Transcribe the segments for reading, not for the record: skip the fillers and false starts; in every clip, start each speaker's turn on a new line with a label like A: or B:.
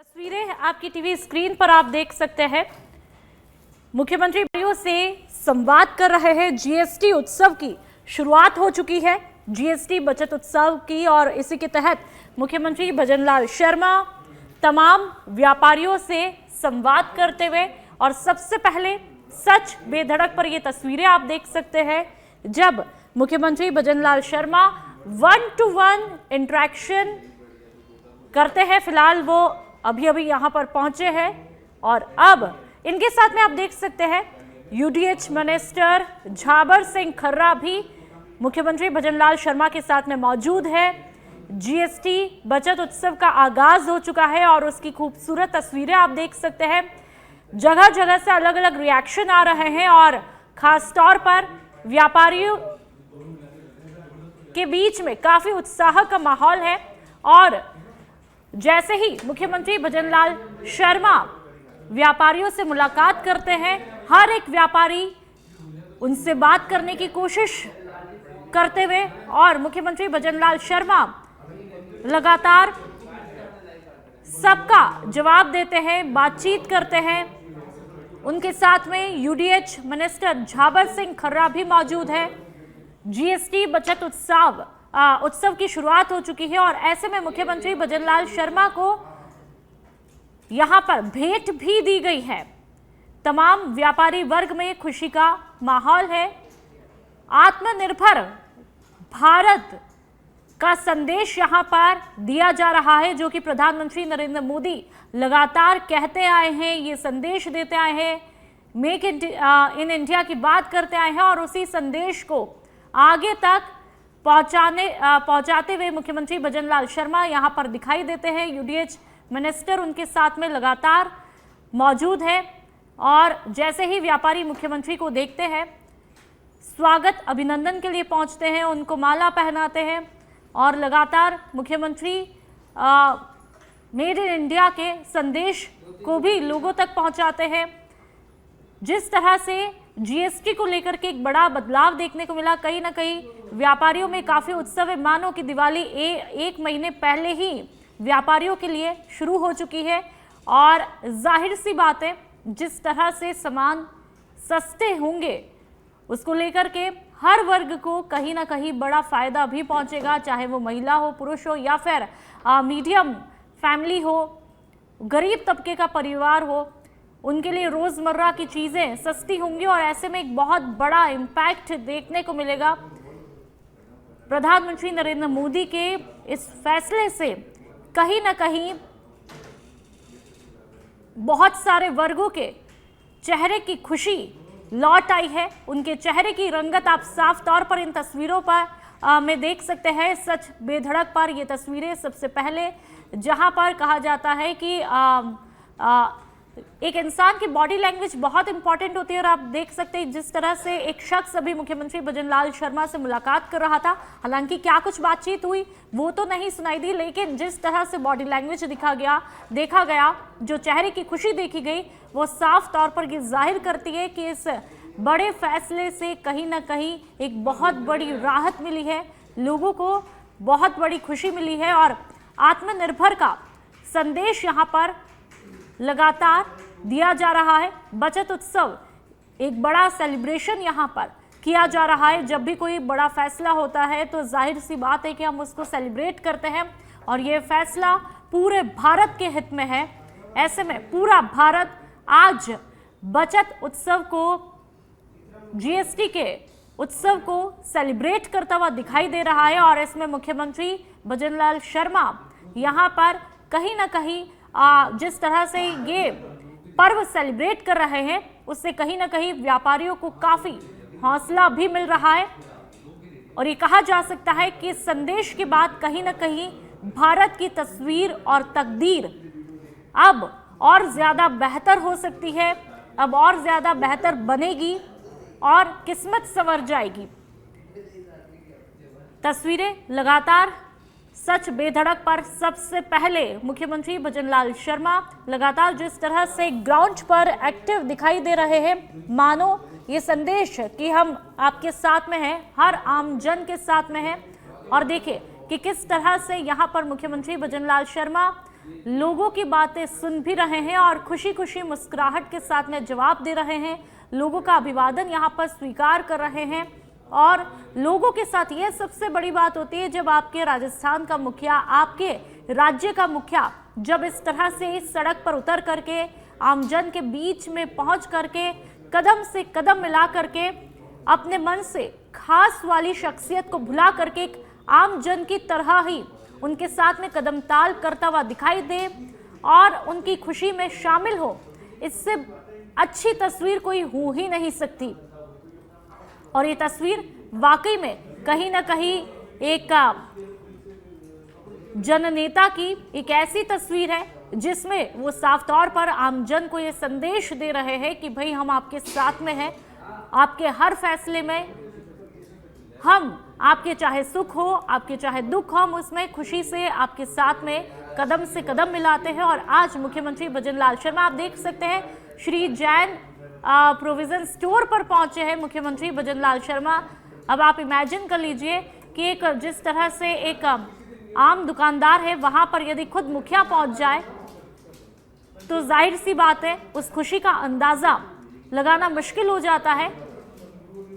A: तस्वीरें आपकी TV screen पर आप देख सकते हैं। मुख्यमंत्री से संवाद कर रहे हैं। जीएसटी उत्सव की शुरुआत हो चुकी है, जीएसटी बचत उत्सव की, और इसी के तहत मुख्यमंत्री भजनलाल शर्मा तमाम व्यापारियों से संवाद करते हुए, और सबसे पहले सच बेधड़क पर ये तस्वीरें आप देख सकते हैं जब मुख्यमंत्री भजनलाल शर्मा 1-to-1 इंटरेक्शन करते हैं। फिलहाल वो अभी यहाँ पर पहुंचे हैं और अब इनके साथ में आप देख सकते हैं यूडीएच मिनिस्टर झाबर सिंह खर्रा भी मुख्यमंत्री भजनलाल शर्मा के साथ में मौजूद है। जीएसटी बचत उत्सव का आगाज हो चुका है और उसकी खूबसूरत तस्वीरें आप देख सकते हैं। जगह जगह से अलग अलग रिएक्शन आ रहे हैं और खास तौर पर व्यापारियों के बीच में काफी उत्साह का माहौल है। और जैसे ही मुख्यमंत्री भजनलाल शर्मा व्यापारियों से मुलाकात करते हैं, हर एक व्यापारी उनसे बात करने की कोशिश करते हुए, और मुख्यमंत्री भजनलाल शर्मा लगातार सबका जवाब देते हैं, बातचीत करते हैं। उनके साथ में यूडीएच मिनिस्टर झाबर सिंह खर्रा भी मौजूद है। जीएसटी बचत उत्सव की शुरुआत हो चुकी है और ऐसे में मुख्यमंत्री भजनलाल शर्मा को यहां पर भेंट भी दी गई है। तमाम व्यापारी वर्ग में खुशी का माहौल है। आत्मनिर्भर भारत का संदेश यहां पर दिया जा रहा है, जो कि प्रधानमंत्री नरेंद्र मोदी लगातार कहते आए हैं, ये संदेश देते आए हैं, मेक इन इंडिया की बात करते आए हैं, और उसी संदेश को आगे तक पहुंचाते हुए मुख्यमंत्री भजनलाल शर्मा यहां पर दिखाई देते हैं। यूडीएच मिनिस्टर उनके साथ में लगातार मौजूद है और जैसे ही व्यापारी मुख्यमंत्री को देखते हैं, स्वागत अभिनंदन के लिए पहुंचते हैं, उनको माला पहनाते हैं और लगातार मुख्यमंत्री मेड इन इंडिया के संदेश को भी लोगों तक पहुंचाते हैं। जिस तरह से जीएसटी को लेकर के एक बड़ा बदलाव देखने को मिला, कहीं ना कहीं व्यापारियों में काफी उत्सव है। मानो कि दिवाली एक महीने पहले ही व्यापारियों के लिए शुरू हो चुकी है और जाहिर सी बात है, जिस तरह से सामान सस्ते होंगे उसको लेकर के हर वर्ग को कहीं ना कहीं बड़ा फायदा भी पहुंचेगा, चाहे वो महिला हो, पुरुष हो, या फिर मीडियम फैमिली हो, गरीब तबके का परिवार हो, उनके लिए रोजमर्रा की चीजें सस्ती होंगी और ऐसे में एक बहुत बड़ा इम्पैक्ट देखने को मिलेगा। प्रधानमंत्री नरेंद्र मोदी के इस फैसले से कहीं ना कहीं बहुत सारे वर्गों के चेहरे की खुशी लौट आई है। उनके चेहरे की रंगत आप साफ तौर पर इन तस्वीरों पर में देख सकते हैं। सच बेधड़क पर ये तस्वीरें सबसे पहले, जहां पर कहा जाता है कि एक इंसान की बॉडी लैंग्वेज बहुत इंपॉर्टेंट होती है, और आप देख सकते हैं जिस तरह से एक शख्स अभी मुख्यमंत्री भजनलाल शर्मा से मुलाकात कर रहा था। हालांकि क्या कुछ बातचीत हुई वो तो नहीं सुनाई दी, लेकिन जिस तरह से बॉडी लैंग्वेज देखा गया, जो चेहरे की खुशी देखी गई, वो साफ तौर पर ये जाहिर करती है कि इस बड़े फैसले से कहीं ना कहीं एक बहुत बड़ी राहत मिली है, लोगों को बहुत बड़ी खुशी मिली है और आत्मनिर्भर का संदेश यहाँ पर लगातार दिया जा रहा है। बचत उत्सव एक बड़ा सेलिब्रेशन यहाँ पर किया जा रहा है। जब भी कोई बड़ा फैसला होता है तो जाहिर सी बात है कि हम उसको सेलिब्रेट करते हैं, और ये फैसला पूरे भारत के हित में है। ऐसे में पूरा भारत आज बचत उत्सव को, जीएसटी के उत्सव को सेलिब्रेट करता हुआ दिखाई दे रहा है, और इसमें मुख्यमंत्री भजनलाल शर्मा यहाँ पर कहीं ना कहीं जिस तरह से ये पर्व सेलिब्रेट कर रहे हैं, उससे कहीं ना कहीं व्यापारियों को काफी हौसला भी मिल रहा है। और ये कहा जा सकता है कि इस संदेश के बाद कहीं ना कहीं भारत की तस्वीर और तकदीर अब और ज्यादा बेहतर हो सकती है, अब और ज्यादा बेहतर बनेगी और किस्मत संवर जाएगी। तस्वीरें लगातार सच बेधड़क पर सबसे पहले मुख्यमंत्री भजनलाल शर्मा लगातार जिस तरह से ग्राउंड पर एक्टिव दिखाई दे रहे हैं, मानो ये संदेश कि हम आपके साथ में हैं, हर आम जन के साथ में हैं। और देखिए कि किस तरह से यहाँ पर मुख्यमंत्री भजनलाल शर्मा लोगों की बातें सुन भी रहे हैं और खुशी खुशी मुस्कुराहट के साथ में जवाब दे रहे हैं, लोगों का अभिवादन यहाँ पर स्वीकार कर रहे हैं। और लोगों के साथ यह सबसे बड़ी बात होती है जब आपके राजस्थान का मुखिया, आपके राज्य का मुखिया जब इस तरह से इस सड़क पर उतर करके आमजन के बीच में पहुंच करके कदम से कदम मिला करके अपने मन से खास वाली शख्सियत को भुला करके एक आम जन की तरह ही उनके साथ में कदम ताल करता हुआ दिखाई दे और उनकी खुशी में शामिल हो, इससे अच्छी तस्वीर कोई हो ही नहीं सकती। और ये तस्वीर वाकई में कहीं ना कहीं एक जननेता की एक ऐसी तस्वीर है जिसमें वो साफ तौर पर आमजन को ये संदेश दे रहे हैं कि भाई हम आपके साथ में हैं, आपके हर फैसले में हम, आपके चाहे सुख हो, आपके चाहे दुख हो, हम उसमें खुशी से आपके साथ में कदम से कदम मिलाते हैं। और आज मुख्यमंत्री भजनलाल शर्मा, आप देख सकते हैं, श्री जैन प्रोविजन स्टोर पर पहुंचे हैं मुख्यमंत्री भजनलाल शर्मा। अब आप इमेजिन कर लीजिए कि एक जिस तरह से एक आम दुकानदार है, वहां पर यदि खुद मुखिया पहुंच जाए तो जाहिर सी बात है उस खुशी का अंदाजा लगाना मुश्किल हो जाता है।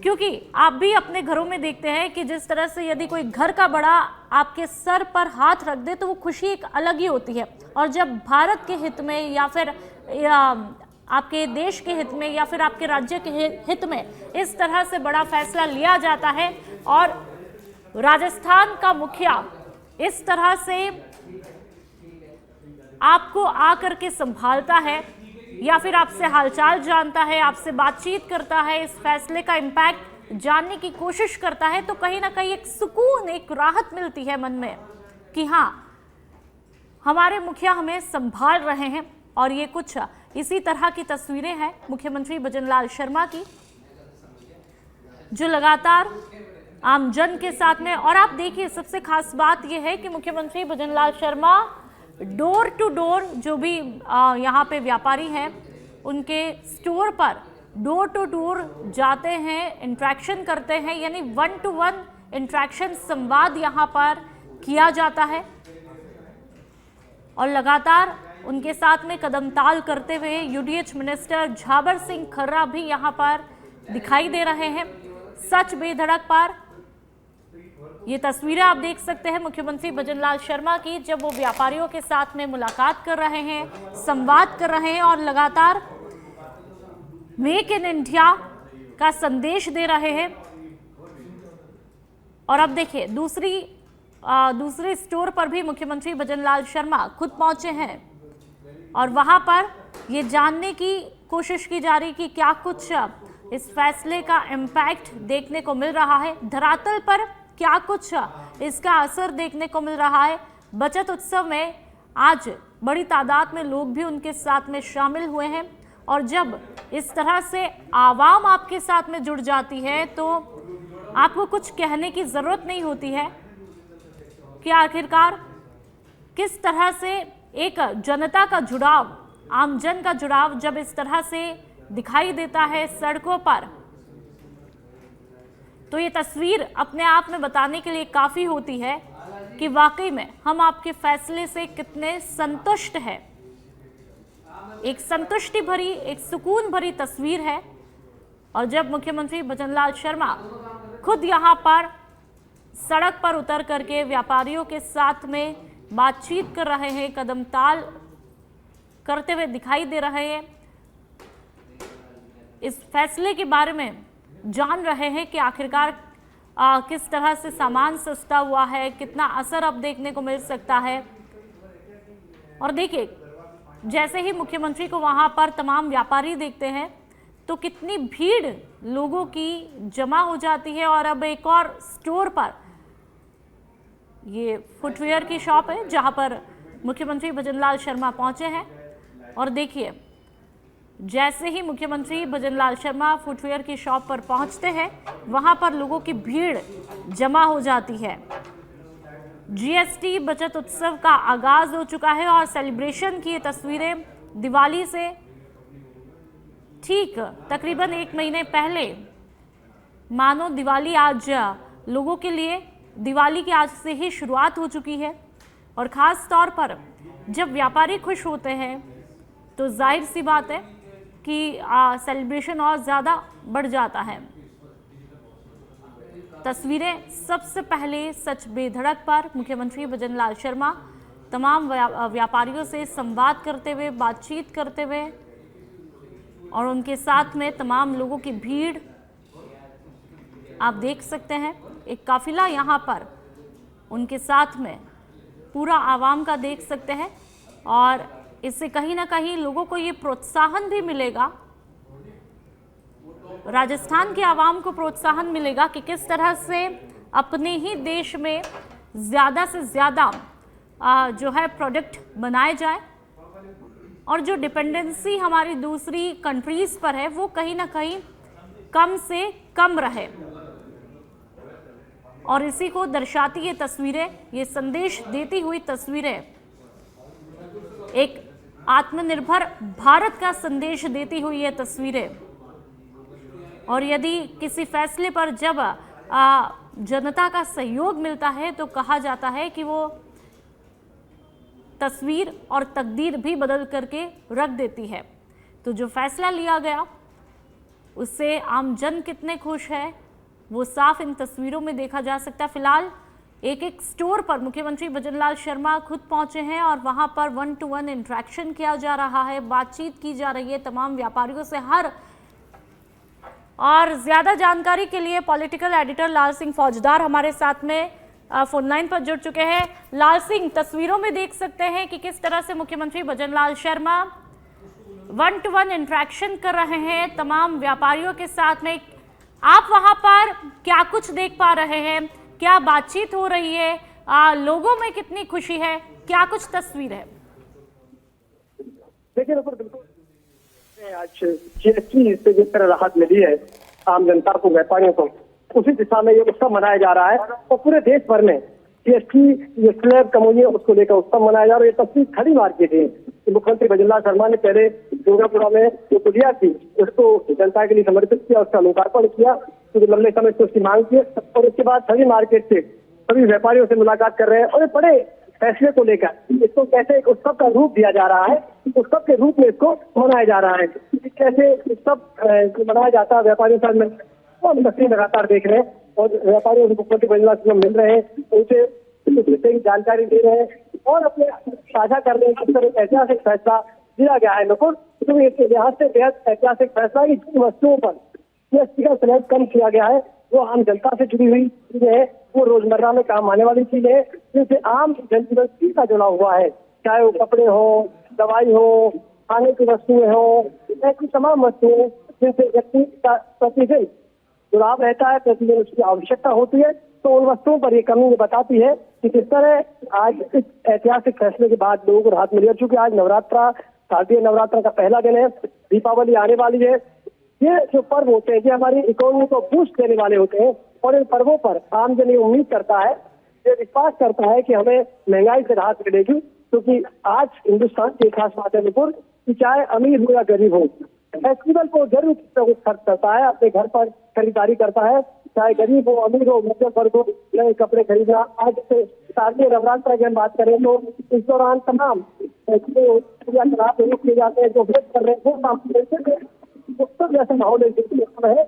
A: क्योंकि आप भी अपने घरों में देखते हैं कि जिस तरह से यदि कोई घर का बड़ा आपके सर पर हाथ रख दे तो वो खुशी एक अलग ही होती है। और जब भारत के हित में या फिर आपके देश के हित में या फिर आपके राज्य के हित में इस तरह से बड़ा फैसला लिया जाता है और राजस्थान का मुखिया इस तरह से आपको आकर के संभालता है या फिर आपसे हालचाल जानता है, आपसे बातचीत करता है, इस फैसले का इम्पैक्ट जानने की कोशिश करता है, तो कहीं ना कहीं एक सुकून, एक राहत मिलती है मन में कि हाँ, हमारे मुखिया हमें संभाल रहे हैं। और ये कुछ इसी तरह की तस्वीरें हैं मुख्यमंत्री भजनलाल शर्मा की, जो लगातार आमजन के साथ में। और आप देखिए, सबसे खास बात यह है कि मुख्यमंत्री Bhajanlal Sharma door to door, जो भी यहाँ पे व्यापारी हैं उनके स्टोर पर डोर टू डोर जाते हैं, इंटरेक्शन करते हैं, यानी 1-to-1 इंटरेक्शन, संवाद यहाँ पर किया जाता है। और लगातार उनके साथ में कदम ताल करते हुए यूडीएच मिनिस्टर झाबर सिंह खर्रा भी यहाँ पर दिखाई दे रहे हैं सच बेधड़क पर। ये तस्वीरें आप देख सकते हैं मुख्यमंत्री भजनलाल शर्मा की, जब वो व्यापारियों के साथ में मुलाकात कर रहे हैं, संवाद कर रहे हैं और लगातार मेक इन इंडिया का संदेश दे रहे हैं। और अब देखिए, दूसरे स्टोर पर भी मुख्यमंत्री भजनलाल शर्मा खुद पहुंचे हैं और वहां पर ये जानने की कोशिश की जा रही कि क्या कुछ इस फैसले का इम्पैक्ट देखने को मिल रहा है, धरातल पर क्या कुछ इसका असर देखने को मिल रहा है। बचत उत्सव में आज बड़ी तादाद में लोग भी उनके साथ में शामिल हुए हैं और जब इस तरह से आवाम आपके साथ में जुड़ जाती है तो आपको कुछ कहने की ज़रूरत नहीं होती है कि आखिरकार किस तरह से एक जनता का जुड़ाव, आमजन का जुड़ाव जब इस तरह से दिखाई देता है सड़कों पर, तो ये तस्वीर अपने आप में बताने के लिए काफ़ी होती है कि वाकई में हम आपके फैसले से कितने संतुष्ट हैं। एक संतुष्टि भरी, एक सुकून भरी तस्वीर है। और जब मुख्यमंत्री भजनलाल शर्मा खुद यहाँ पर सड़क पर उतर करके व्यापारियों के साथ में बातचीत कर रहे हैं, कदम ताल करते हुए दिखाई दे रहे हैं, इस फैसले के बारे में जान रहे हैं कि आखिरकार किस तरह से सामान सस्ता हुआ है, कितना असर अब देखने को मिल सकता है। और देखिए, जैसे ही मुख्यमंत्री को वहां पर तमाम व्यापारी देखते हैं तो कितनी भीड़ लोगों की जमा हो जाती है। और अब एक और स्टोर पर, ये फुटवेयर की शॉप है जहां पर मुख्यमंत्री भजनलाल शर्मा पहुंचे हैं। और देखिए, जैसे ही मुख्यमंत्री भजनलाल शर्मा फुटवेयर की शॉप पर पहुंचते हैं, वहां पर लोगों की भीड़ जमा हो जाती है। जीएसटी बचत उत्सव का आगाज हो चुका है और सेलिब्रेशन की ये तस्वीरें दिवाली से ठीक तकरीबन 1 महीने पहले, मानो दिवाली आज लोगों के लिए, दिवाली की आज से ही शुरुआत हो चुकी है। और ख़ास तौर पर जब व्यापारी खुश होते हैं तो जाहिर सी बात है कि सेलिब्रेशन और ज़्यादा बढ़ जाता है। तस्वीरें सबसे पहले सच बेधड़क पर मुख्यमंत्री भजनलाल शर्मा तमाम व्यापारियों से संवाद करते हुए, बातचीत करते हुए, और उनके साथ में तमाम लोगों की भीड़ आप देख सकते हैं। एक काफिला यहाँ पर उनके साथ में पूरा आवाम का देख सकते हैं, और इससे कहीं ना कहीं लोगों को ये प्रोत्साहन भी मिलेगा, राजस्थान के आवाम को प्रोत्साहन मिलेगा कि किस तरह से अपने ही देश में ज़्यादा से ज़्यादा जो है प्रोडक्ट बनाए जाए, और जो डिपेंडेंसी हमारी दूसरी कंट्रीज़ पर है वो कहीं ना कहीं कम से कम रहे। और इसी को दर्शाती ये तस्वीरें, ये संदेश देती हुई तस्वीरें एक आत्मनिर्भर भारत का संदेश देती हुई ये तस्वीरें। और यदि किसी फैसले पर जब जनता का सहयोग मिलता है तो कहा जाता है कि वो तस्वीर और तकदीर भी बदल करके रख देती है। तो जो फैसला लिया गया उससे आम जन कितने खुश है वो साफ इन तस्वीरों में देखा जा सकता है। फिलहाल एक एक स्टोर पर मुख्यमंत्री भजनलाल शर्मा खुद पहुंचे हैं और वहां पर 1-to-1 इंटरेक्शन किया जा रहा है, बातचीत की जा रही है तमाम व्यापारियों से। और ज़्यादा जानकारी के लिए पॉलिटिकल एडिटर लाल सिंह फौजदार हमारे साथ में फोन लाइन पर जुड़ चुके हैं। लाल सिंह, तस्वीरों में देख सकते हैं कि किस तरह से मुख्यमंत्री भजनलाल शर्मा 1-to-1 इंटरेक्शन कर रहे हैं तमाम व्यापारियों के साथ में। आप वहां पर क्या कुछ देख पा रहे हैं, क्या बातचीत हो रही है, लोगों में कितनी खुशी है, क्या कुछ तस्वीर है?
B: देखिए बिल्कुल आज जीएसटी से जिस तरह राहत मिली है आम जनता को, व्यापारियों को, उसी दिशा में ये उत्सव मनाया जा रहा है। और पूरे देश भर में जीएसटी ये स्लैब कम हुई है उसको लेकर उत्सव मनाया जा रहा है। ये तस्वीर खड़ी मार्केट है। मुख्यमंत्री भजनलाल शर्मा ने पहले दुर्गापुरा में जो पुलिया थी उसको जनता के लिए समर्पित किया, उसका लोकार्पण किया, क्योंकि लंबे समय से उसकी मांग की। और उसके बाद सभी मार्केट से सभी व्यापारियों से मुलाकात कर रहे हैं और बड़े फैसले को लेकर इसको कैसे एक उत्सव का रूप दिया जा रहा है, उत्सव के रूप में इसको मनाया जा रहा है। कैसे उत्सव मनाया जाता है व्यापारियों के साथ और तस्वीर लगातार देख रहे हैं और व्यापारियों से मुख्यमंत्री भजनलाल शर्मा मिल रहे हैं, उनसे जानकारी दे रहे हैं और अपने साझा कर रहे हैं। किस तरह ऐतिहासिक फैसला दिया गया है लोगों को, यहाँ से बेहद ऐतिहासिक फैसला की वस्तुओं पर जीएसटी का स्लैब कम किया गया है। वो आम जनता से जुड़ी हुई चीजें हैं, वो रोजमर्रा में काम आने वाली चीजें हैं जिनसे आम जनजीवन सीधा जुड़ा हुआ है, चाहे वो कपड़े हो, दवाई हो, खाने की वस्तुएं हो, ऐसी तमाम वस्तुएं जिनसे व्यक्ति का प्रतिदिन जुड़ाव रहता है, प्रतिदिन उसकी आवश्यकता होती है। तो उन वस्तुओं पर ये कमी ये बताती है कि किस तरह आज इस ऐतिहासिक फैसले के बाद लोगों को राहत मिली है। चूंकि आज नवरात्रा, शारदीय नवरात्रा का पहला दिन है, दीपावली आने वाली है। ये जो पर्व होते हैं ये हमारी इकोनॉमी को बूस्ट देने वाले होते हैं और इन पर्वों पर आम जन ये उम्मीद करता है, ये विश्वास करता है कि हमें महंगाई से राहत मिलेगी। क्योंकि आज हिंदुस्तान की खास बात है नुपुर कि चाहे अमीर हो या गरीब हो, फेस्टिवल को जरूर खर्च करता है, अपने घर पर खरीदारी करता है, चाहे गरीब हो, अमीर हो, मध्यम वर्ग हो, नए कपड़े खरीदना। आज से शारदीय नवरात्र की हम बात करें तो इस दौरान तमाम किए जाते हैं, जो वेट कर रहे हैं वो काम उत्सव जैसा माहौल है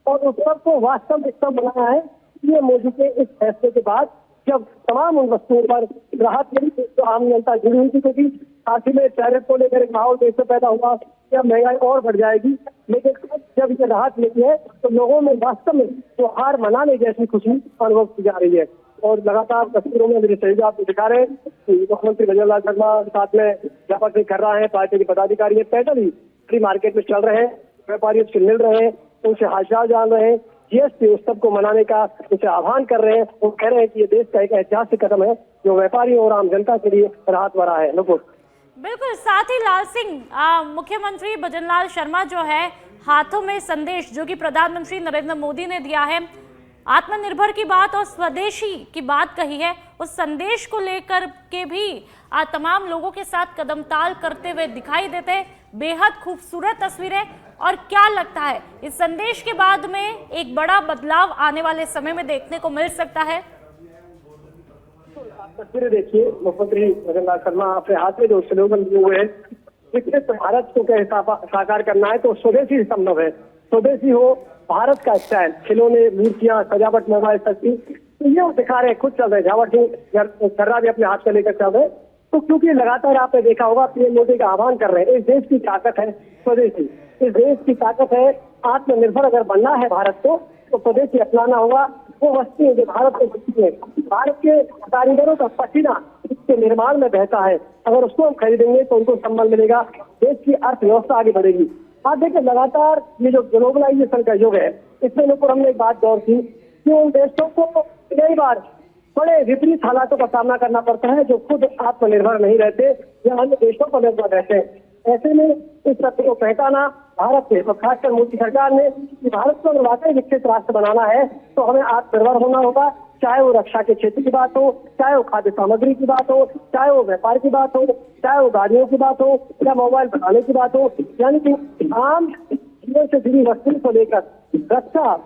B: और उत्सव को वास्तव में उत्सव बनाया है ये मोदी के इस फैसले के बाद, जब तमाम उन वस्तुओं पर राहत मिली तो आम जनता जुड़ी हुई थी। क्योंकि हाथी में टैरिफ को लेकर एक माहौल देश से पैदा हुआ कि अब महंगाई और बढ़ जाएगी, लेकिन जब ये राहत मिली है तो लोगों में वास्तव में त्योहार मनाने जैसी खुशी अनुभव की जा रही है। और लगातार तस्वीरों में मेरे सहयोग आपको दिखा रहे हैं मुख्यमंत्री भजनलाल शर्मा साथ में व्यापक कर रहा है, पार्टी के पदाधिकारी पैदल ही फ्री मार्केट में चल रहे हैं, व्यापारियों से मिल रहे हैं, उनसे हालचाल जान रहे हैं, जीएसटी उत्सव को मनाने का उनसे आह्वान कर रहे हैं। वो कह रहे हैं कि ये देश का एक ऐतिहासिक कदम है जो व्यापारियों और आम जनता के लिए राहत भरा है।
A: बिल्कुल, साथ ही लाल सिंह, मुख्यमंत्री भजनलाल शर्मा जो है हाथों में संदेश जो कि प्रधानमंत्री नरेंद्र मोदी ने दिया है, आत्मनिर्भर की बात और स्वदेशी की बात कही है, उस संदेश को लेकर के भी तमाम लोगों के साथ कदमताल करते हुए दिखाई देते। बेहद खूबसूरत तस्वीरें। और क्या लगता है इस संदेश के बाद में एक बड़ा बदलाव आने वाले समय में देखने को मिल सकता है?
B: तस्वीरें देखिए, मुख्यमंत्री भजनलाल शर्मा अपने हाथ में जो स्लोगन लिए हुए हैं, विकसित भारत को कैसे साकार करना है तो स्वदेशी संभव है। स्वदेशी हो भारत का स्टाइल, खिलौने, मूर्तियां, सजावट, मोबाइल शक्ति, तो ये वो दिखा रहे हैं, खुद चल रहे हैं। झावर सिंह खर्रा भी अपने हाथ में लेकर चल रहे हैं। तो क्योंकि लगातार आपने देखा होगा पीएम मोदी का आह्वान कर रहे हैं, इस देश की ताकत है स्वदेशी, इस देश की ताकत है आत्मनिर्भर अगर बनना है भारत को तो स्वदेशी अपनाना होगा। वो वस्तुएं जो भारत को बनती है, भारत के कारीगरों का पसीना इसके निर्माण में बहता है, अगर उसको हम खरीदेंगे तो उनको सम्मान मिलेगा, देश की अर्थव्यवस्था आगे बढ़ेगी। आप देखिए लगातार ये जो ग्लोबलाइजेशन का युग है, इसमें ऊपर हमने एक बात गौर की कि उन देशों को कई बार बड़े विपरीत हालातों का सामना करना पड़ता है जो खुद आत्मनिर्भर नहीं रहते या अन्य देशों पर निर्भर रहते हैं। ऐसे में इस सत्य को पहचाना भारत से, तो खासकर मोदी सरकार ने कि भारत को अगर वाकई विकसित राष्ट्र बनाना है तो हमें आत्मनिर्भर होना होगा, चाहे वो रक्षा के क्षेत्र की बात हो, चाहे वो खाद्य सामग्री की बात हो, चाहे वो व्यापार की बात हो, चाहे वो गाड़ियों की बात हो या मोबाइल बनाने की बात हो, यानी कि आम जीवन से जुड़ी वस्तुओं को लेकर रक्षा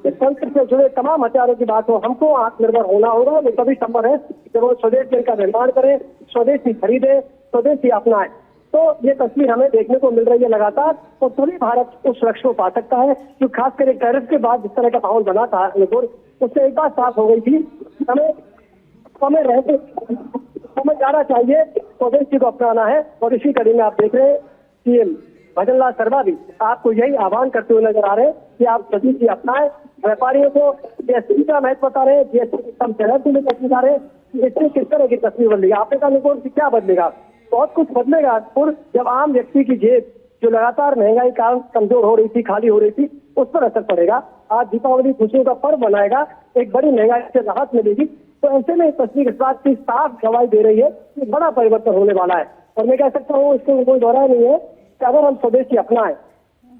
B: तंत्र से जुड़े तमाम हथियारों की बात हो, हमको आत्मनिर्भर होना होगा। वो तभी संभव है जब वो स्वदेश का निर्माण करें, स्वदेशी खरीदे, स्वदेशी अपनाए। तो ये तस्वीर हमें देखने को मिल रही है लगातार, और तभी भारत उस लक्ष्य को पा सकता है जो खासकर एक टैरिफ के बाद जिस तरह का माहौल बना था उससे एक बात साफ हो गई थी, हमें रहते समझ जाना चाहिए, स्वदेशी को अपनाना है। और इसी कड़ी में आप देख रहे हैं सीएम भजनलाल शर्मा भी आपको यही आह्वान करते हुए नजर आ रहे हैं कि आप स्वदेशी अपनाएं। व्यापारियों को जीएसटी का महत्व बता रहे हैं, जीएसटी कम शहर के लिए बता रहे हैं कि इससे किस तरह की तस्वीर बदलेगी। आपने कहा निकोल क्या बदलेगा, बहुत कुछ बदलेगा। और जब आम व्यक्ति की जेब जो लगातार महंगाई कारण कमजोर हो रही थी, खाली हो रही थी, उस पर असर पड़ेगा। आज दीपावली खुशियों का पर्व मनाएगा, एक बड़ी महंगाई से राहत मिलेगी। तो ऐसे में तस्वीर इस बात की साफ गवाही दे रही है कि बड़ा परिवर्तन होने वाला है। और मैं कह सकता हूँ इसको कोई दोहराया नहीं है कि अगर हम स्वदेशी अपनाएं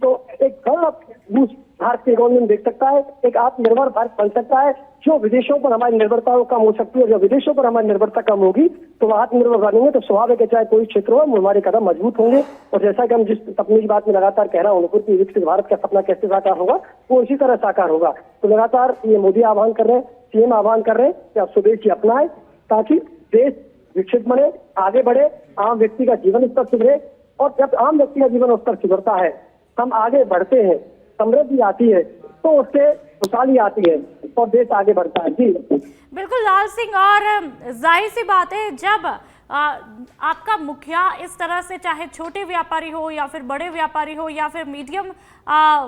B: तो एक बड़ा बूस्ट भारत की इकोनॉमी में देख सकता है, एक आत्मनिर्भर भारत बन सकता है। जो विदेशों पर हमारी निर्भरता कम हो सकती है, जब विदेशों पर हमारी निर्भरता कम होगी तो आत्मनिर्भर बनेंगे तो स्वाभाविक है चाहे कोई क्षेत्र हो हमारे कदम मजबूत होंगे। और जैसा कि हम जिस सपने की बात में लगातार कह रहा हूँ कि विकसित भारत का सपना कैसे साकार होगा, वो इसी तरह साकार होगा। तो लगातार ये मोदी आह्वान कर रहे हैं, सीएम आह्वान कर रहे हैं कि आप स्वदेशी अपनाएं ताकि देश विकसित बने, आगे बढ़े, आम व्यक्ति का जीवन स्तर सुधरे। और जब आम व्यक्ति का जीवन स्तर सुधरता है, हम आगे बढ़ते हैं, समृद्धि आती है, तो उससे खुशहाली आती है और देश आगे बढ़ता है। जी
A: बिल्कुल लाल सिंह, और जाहिर सी बात है जब आपका मुखिया इस तरह से, चाहे छोटे व्यापारी हो या फिर बड़े व्यापारी हो या फिर मीडियम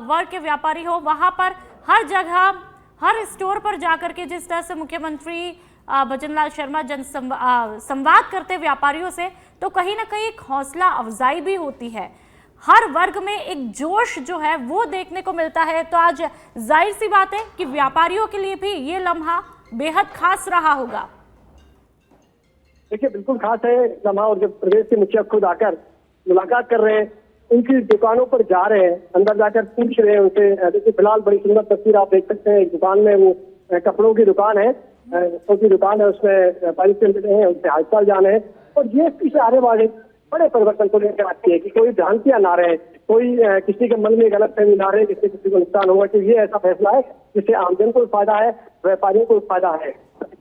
A: वर्ग के व्यापारी हो, वहां पर हर जगह हर स्टोर पर जाकर के जिस तरह से मुख्यमंत्री भजनलाल शर्मा संवाद करते व्यापारियों से, तो कहीं ना कहीं एक हौसला अफजाई भी होती है, हर वर्ग में एक जोश जो है वो देखने को मिलता है। तो आज जाहिर सी बात है कि व्यापारियों के लिए भी ये लम्हा बेहद खास रहा होगा।
B: देखिए बिल्कुल खास है लम्हा, और जब प्रदेश के मुखिया खुद आकर मुलाकात कर रहे हैं, उनकी दुकानों पर जा रहे हैं, अंदर जाकर पूछ रहे हैं उनसे। देखिए फिलहाल बड़ी सुंदर तस्वीर आप देख सकते हैं, एक दुकान में वो कपड़ों की दुकान है, की दुकान है, उसमें बाइक से मिले हैं, उनसे हाईपाल जाने हैं। और जीएसटी से आने वाले बड़े परिवर्तन को लेकर आती है कि कोई भ्रांतियां ना रहे, कोई किसी के मन में गलत फहमी ना रहे, जिससे किसी को नुकसान होगा। कि ये ऐसा फैसला है जिससे आमजन को फायदा है, व्यापारियों को फायदा है।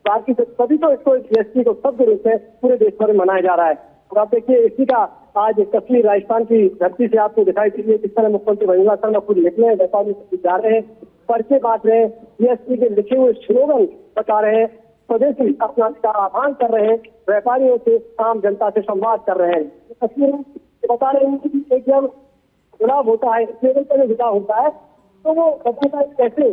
B: बाकी तभी तो इसको जीएसटी को शब्द रूप में पूरे देश भर में मनाया जा रहा है। और आप देखिए इसी का आज एक तस्वीर राजस्थान की धरती से आपको दिखाई दीजिए, किस तरह मुख्यमंत्री भजनलाल शर्मा खुद निकले हैं, व्यापारी जा रहे हैं, पर्चे बांट रहे हैं, जीएसटी के लिखे हुए स्लोगन बता रहे हैं, स्वदेशी अपनाने का आह्वान कर रहे हैं, व्यापारियों से आम जनता से संवाद कर रहे हैं। तस्वीर बता रहे हैं कि एक जब चुनाव होता है, लेवल पर चुनाव होता है, तो वो बताता है कैसे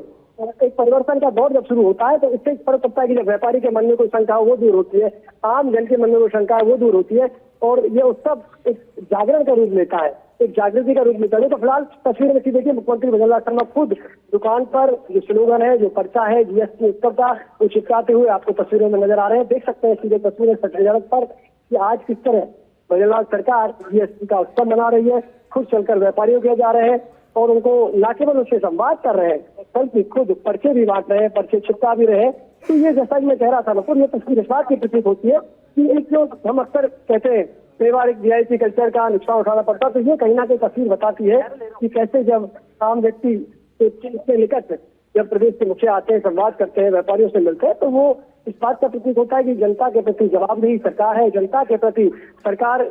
B: एक परिवर्तन का दौर जब शुरू होता है तो इससे फर्क पड़ता है कि जब व्यापारी के मन में कोई शंका हो वो दूर होती है, आम जन के मन में कोई शंका है वो दूर होती है, और ये उत्सव एक जागरण का रूप लेता है, एक जागृति का रूप लेता है। तो फिलहाल तस्वीर में देखिए मुख्यमंत्री भजनलाल शर्मा खुद दुकान पर जो स्लोगन है, जो पर्चा है जीएसटी उत्सव का, वो चिपकाते हुए आपको तस्वीरों में नजर आ रहे हैं। देख सकते हैं सीधे तस्वीरें सड़क पर कि आज किस तरह भजनलाल सरकार जीएसटी का उत्सव मना रही है, खुद चलकर व्यापारियों के जा रहे हैं और उनको ना केवल उससे संवाद कर रहे हैं, बल्कि खुद पर्चे भी बांट रहे हैं, पर्चे चिपका भी रहे हैं। तो ये जैसा कि मैं कह रहा था ये तस्वीर इस बात की प्रतीक होती है कि एक जो हम अक्सर कहते हैं व्यवहारिक वीआईपी कल्चर का नुकसान उठाना पड़ता है, तो ये कहीं ना कहीं तस्वीर बताती है कि कैसे जब आम व्यक्ति के निकट जब प्रदेश के मुखिया आते हैं, संवाद करते हैं, व्यापारियों से मिलते हैं, तो वो इस बात का प्रतीक होता है कि जनता के प्रति जवाबदेही सरकार है, जनता के प्रति सरकार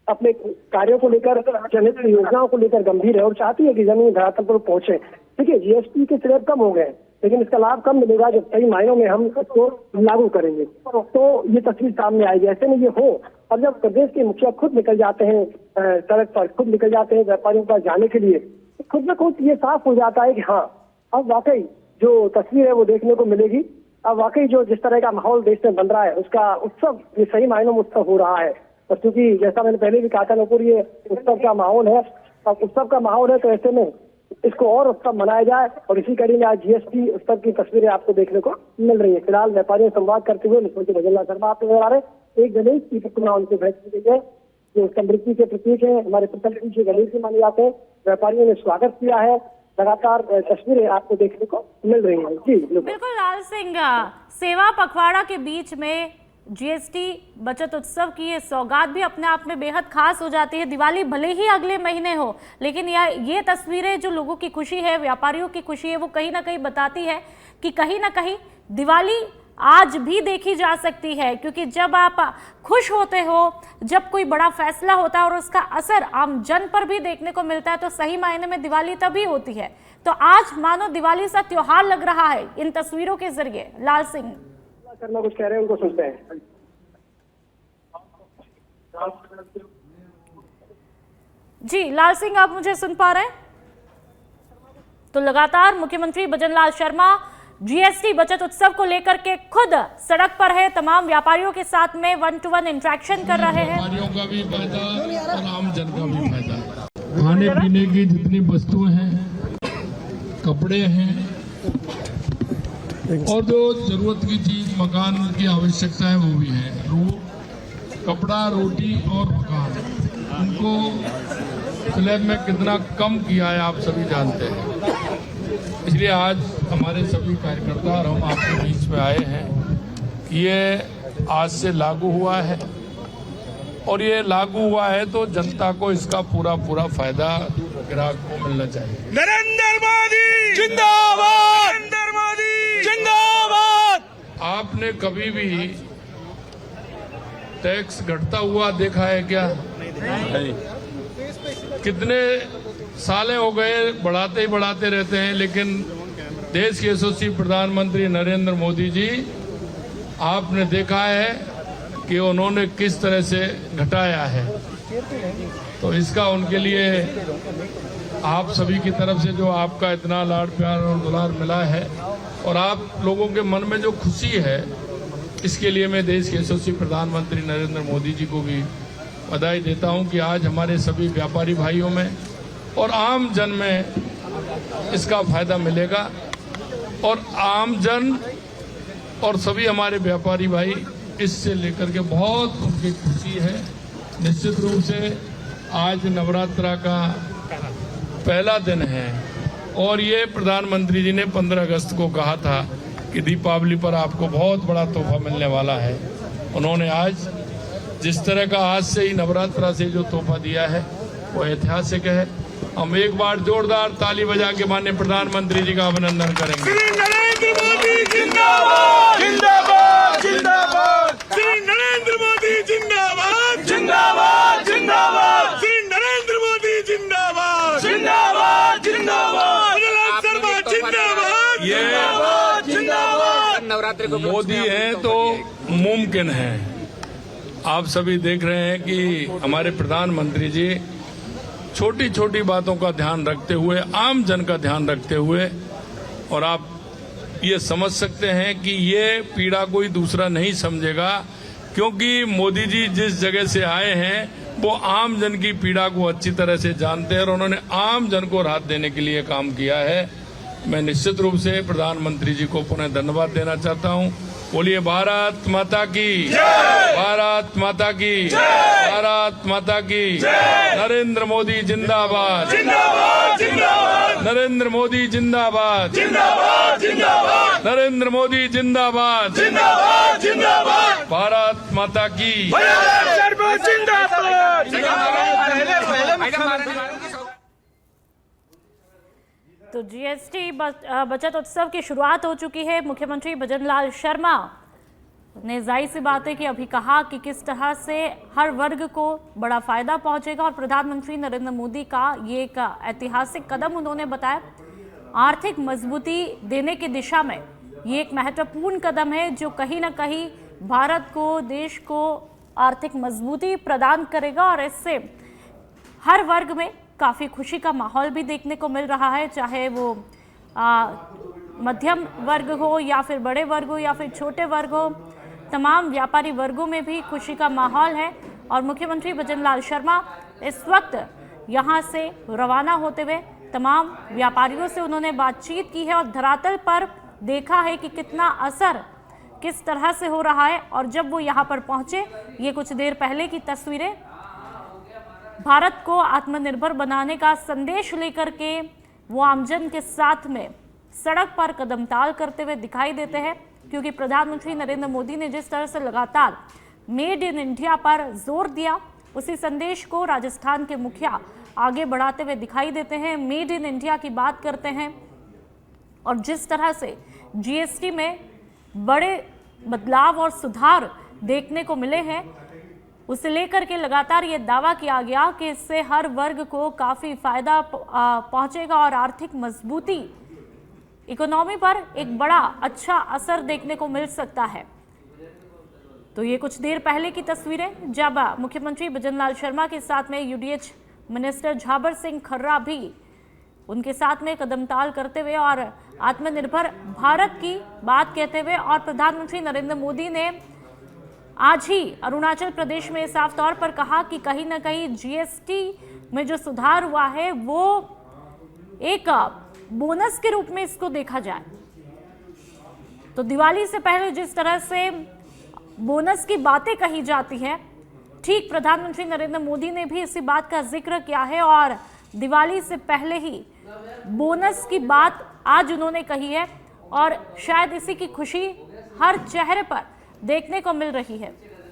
B: अपने कार्यों को लेकर, जनहित की योजनाओं को लेकर गंभीर है और चाहती है कि जमीन धरातल पर पहुंचे। देखिए, जीएसटी के स्लैब कम हो गए, लेकिन इसका लाभ कम मिलेगा जब सही मायनों में हम इसको लागू करेंगे तो ये तस्वीर सामने आएगी। ऐसे में ये हो, और जब प्रदेश के मुखिया खुद निकल जाते हैं सड़क पर, खुद निकल जाते हैं व्यापारियों के पास जाने के लिए, खुद न खुद ये साफ हो जाता है कि हाँ, अब वाकई जो तस्वीर है वो देखने को मिलेगी। अब वाकई जो जिस तरह का माहौल देश में बन रहा है, उसका उत्सव, ये सही मायनों में उत्सव हो रहा है। और क्योंकि जैसा मैंने पहले भी कहा था नुपुर, ये उत्सव का माहौल है, अब उत्सव का माहौल है तो ऐसे में इसको और उत्सव मनाया जाए। और इसी कड़ी में आज जीएसटी उत्सव की तस्वीरें आपको देखने को मिल रही है। फिलहाल व्यापारियों से संवाद करते हुए मुख्यमंत्री भजन लाल शर्मा आपको नजर आ रहे हैं। एक गणेश की प्रतिमा उनको भेंट की गई है, जो समृद्धि के प्रतीक है, हमारे प्रथम जी गणेश जी माने जाते हैं। व्यापारियों ने स्वागत किया है, लगातार तस्वीरें आपको देखने को मिल रही हैं। जी
A: बिल्कुल लाल सिंह, सेवा पखवाड़ा के बीच में जीएसटी बचत उत्सव की ये सौगात भी अपने आप में बेहद खास हो जाती है। दिवाली भले ही अगले महीने हो, लेकिन ये तस्वीरें जो लोगों की खुशी है, व्यापारियों की खुशी है, वो कहीं ना कहीं बताती है कि कहीं ना कहीं दिवाली आज भी देखी जा सकती है। क्योंकि जब आप खुश होते हो, जब कोई बड़ा फैसला होता है और उसका असर आम जन पर भी देखने को मिलता है, तो सही मायने में दिवाली तभी होती है। तो आज मानो दिवाली सा त्योहार लग रहा है इन तस्वीरों के जरिए। लाल सिंह
B: शर्मा कुछ कह रहे हैं, उनको सुनते हैं।
A: जी लाल सिंह, आप मुझे सुन पा रहे हैं? तो लगातार मुख्यमंत्री भजन लाल शर्मा जीएसटी बचत उत्सव को लेकर के खुद सड़क पर है, तमाम व्यापारियों के साथ में 1-to-1 इंटरेक्शन कर रहे हैं।
C: व्यापारियों का भी फायदा और आम जन का भी फायदा। खाने पीने की जितनी वस्तुएं हैं, कपड़े हैं और जो जरूरत की चीज, मकान की आवश्यकता है वो भी है। कपड़ा, रोटी और मकान, उनको स्लैब में कितना कम किया है आप सभी जानते हैं। इसलिए आज हमारे सभी कार्यकर्ता और हम आपके बीच में आए हैं। ये आज से लागू हुआ है और ये लागू हुआ है तो जनता को इसका पूरा फायदा ग्राहक को मिलना चाहिए।
D: नरेंद्र मोदी जिंदाबाद, नरेंद्र मोदी जिंदाबाद।
C: आपने कभी भी टैक्स घटता हुआ देखा है क्या? नहीं। कितने सालें हो गए बढ़ाते ही बढ़ाते रहते हैं, लेकिन देश के यशस्वी प्रधानमंत्री नरेंद्र मोदी जी, आपने देखा है कि उन्होंने किस तरह से घटाया है। तो इसका उनके लिए आप सभी की तरफ से जो आपका इतना लाड प्यार और दुलार मिला है और आप लोगों के मन में जो खुशी है, इसके लिए मैं देश के यशस्वी प्रधानमंत्री नरेंद्र मोदी जी को भी बधाई देता हूं कि आज हमारे सभी व्यापारी भाइयों में और आम जन में इसका फायदा मिलेगा। और आम जन और सभी हमारे व्यापारी भाई इससे लेकर के बहुत उनकी खुशी है। निश्चित रूप से आज नवरात्रा का पहला दिन है और ये प्रधानमंत्री जी ने 15 अगस्त को कहा था कि दीपावली पर आपको बहुत बड़ा तोहफा मिलने वाला है। उन्होंने आज जिस तरह का आज से ही नवरात्रा से जो तोहफा दिया है वो ऐतिहासिक है। हम एक बार जोरदार ताली बजा के माननीय प्रधानमंत्री जी का अभिनंदन करेंगे।
D: श्री नरेंद्र मोदी जिंदाबाद, जिंदाबाद, जिंदाबाद। श्री नरेंद्र मोदी जिंदाबाद, जिंदाबाद, जिंदाबाद। श्री नरेंद्र मोदी जिंदाबाद, जिंदाबाद, जिंदाबाद। शर्मा जिंदाबाद, जिंदाबाद।
C: नवरात्रि को मोदी है तो मुमकिन है। आप सभी देख रहे हैं कि हमारे प्रधानमंत्री जी छोटी छोटी बातों का ध्यान रखते हुए, आम जन का ध्यान रखते हुए, और आप ये समझ सकते हैं कि ये पीड़ा कोई दूसरा नहीं समझेगा, क्योंकि मोदी जी जिस जगह से आए हैं वो आम जन की पीड़ा को अच्छी तरह से जानते हैं और उन्होंने आम जन को राहत देने के लिए काम किया है। मैं निश्चित रूप से प्रधानमंत्री जी को पुनः धन्यवाद देना चाहता हूं। बोलिए भारत माता की, भारत माता की, भारत माता की। नरेंद्र मोदी जिंदाबाद,
D: जिंदाबाद, जिंदाबाद।
C: नरेंद्र मोदी जिंदाबाद,
D: जिंदाबाद, जिंदाबाद।
C: नरेंद्र मोदी जिंदाबाद,
D: जिंदाबाद, जिंदाबाद।
C: भारत माता की।
D: शर्मा जिंदाबाद।
A: तो तो जीएसटी बचत उत्सव की शुरुआत हो चुकी है। मुख्यमंत्री भजनलाल शर्मा ने जाहिर सी बात है कि अभी कहा कि किस तरह से हर वर्ग को बड़ा फायदा पहुंचेगा और प्रधानमंत्री नरेंद्र मोदी का ये एक ऐतिहासिक कदम उन्होंने बताया। आर्थिक मजबूती देने की दिशा में ये एक महत्वपूर्ण कदम है जो कहीं ना कहीं भारत को, देश को आर्थिक मजबूती प्रदान करेगा और इससे हर वर्ग में काफ़ी खुशी का माहौल भी देखने को मिल रहा है, चाहे वो मध्यम वर्ग हो या फिर बड़े वर्ग हो या फिर छोटे वर्ग हो। तमाम व्यापारी वर्गों में भी खुशी का माहौल है और मुख्यमंत्री भजनलाल शर्मा इस वक्त यहां से रवाना होते हुए तमाम व्यापारियों से उन्होंने बातचीत की है और धरातल पर देखा है कि कितना असर किस तरह से हो रहा है। और जब वो यहाँ पर पहुंचे, ये कुछ देर पहले की तस्वीरें, भारत को आत्मनिर्भर बनाने का संदेश लेकर के वो आमजन के साथ में सड़क पर कदमताल करते हुए दिखाई देते हैं, क्योंकि प्रधानमंत्री नरेंद्र मोदी ने जिस तरह से लगातार मेड इन इंडिया पर जोर दिया, उसी संदेश को राजस्थान के मुखिया आगे बढ़ाते हुए दिखाई देते हैं। मेड इन इंडिया की बात करते हैं और जिस तरह से जीएसटी में बड़े बदलाव और सुधार देखने को मिले हैं, उसे लेकर के लगातार ये दावा किया गया कि इससे हर वर्ग को काफ़ी फायदा पहुंचेगा और आर्थिक मजबूती, इकोनॉमी पर एक बड़ा अच्छा असर देखने को मिल सकता है। तो ये कुछ देर पहले की तस्वीरें जब मुख्यमंत्री भजनलाल शर्मा के साथ में यूडीएच मिनिस्टर झाबर सिंह खर्रा भी उनके साथ में कदमताल करते हुए और आत्मनिर्भर भारत की बात कहते हुए, और प्रधानमंत्री नरेंद्र मोदी ने आज ही अरुणाचल प्रदेश में साफ तौर पर कहा कि कहीं ना कहीं जीएसटी में जो सुधार हुआ है वो एक बोनस के रूप में इसको देखा जाए। तो दिवाली से पहले जिस तरह से बोनस की बातें कही जाती हैं, ठीक प्रधानमंत्री नरेंद्र मोदी ने भी इसी बात का जिक्र किया है और दिवाली से पहले ही बोनस की बात आज उन्होंने कही है और शायद इसी की खुशी हर चेहरे पर देखने को मिल रही है।